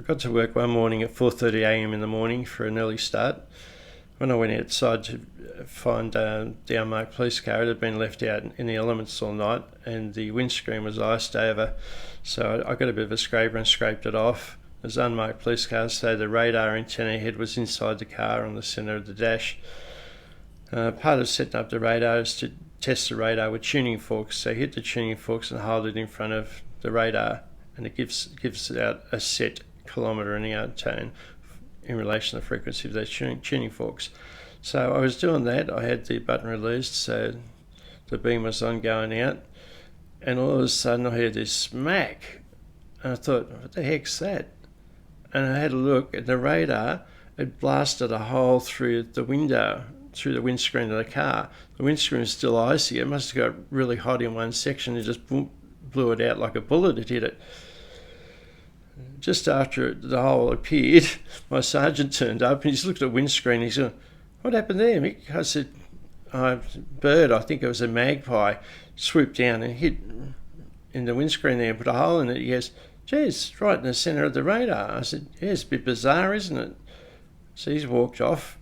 I got to work one morning at 4:30 a.m. in the morning for an early start. When I went outside to find the unmarked police car, it had been left out in the elements all night and the windscreen was iced over. So I got a bit of a scraper and scraped it off. There's unmarked police car, so the radar antenna head was inside the car on the centre of the dash. Part of setting up the radar is to test the radar with tuning forks. So hit the tuning forks and hold it in front of the radar, and it gives out a set kilometre an hour tone in relation to the frequency of those tuning forks. So I was doing that. I had the button released, so the beam was on going out, and all of a sudden I heard this smack, and I thought, what the heck's that? And I had a look at the radar. It blasted a hole through the window, through the windscreen of the car. The windscreen was still icy. It must have got really hot in one section. It just blew it out like a bullet had hit it. Just after the hole appeared, my sergeant turned up and he's looked at the windscreen. He said, "What happened there, Mick?" I said, "Bird, I think it was a magpie, swooped down and hit in the windscreen there and put a hole in it." He goes, "Geez, right in the centre of the radar." I said, "Yeah, it's a bit bizarre, isn't it?" So he's walked off.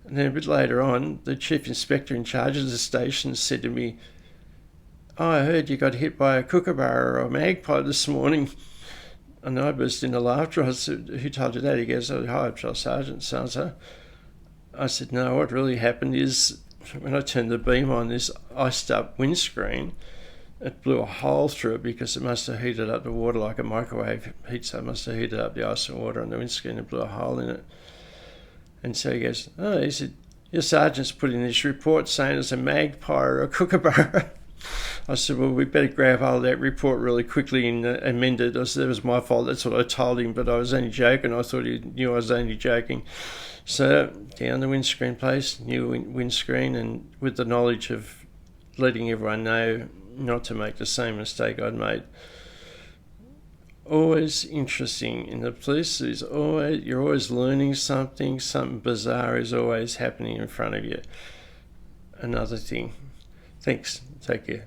And then a bit later on, the chief inspector in charge of the station said to me, "Oh, I heard you got hit by a kookaburra or a magpie this morning." And I burst into laughter. I said, "Who told you that?" He goes, "Oh, hi, Patrol Sergeant so-and-so." I said, "No, what really happened is when I turned the beam on this iced up windscreen, it blew a hole through it because it must have heated up the water like a microwave heat, so it must have heated up the ice and water on the windscreen and blew a hole in it." And so he goes, "Oh," he said, "your sergeant's put in this report saying it's a magpie or a kookaburra." I said, "Well, we better grab hold of that report really quickly and amend it." I said, "It was my fault, that's what I told him, but I was only joking. I thought he knew I was only joking." So down the windscreen place, new windscreen, and with the knowledge of letting everyone know not to make the same mistake I'd made. Always interesting in the police. You're always learning something bizarre is always happening in front of you. Another thing. Thanks. Take care.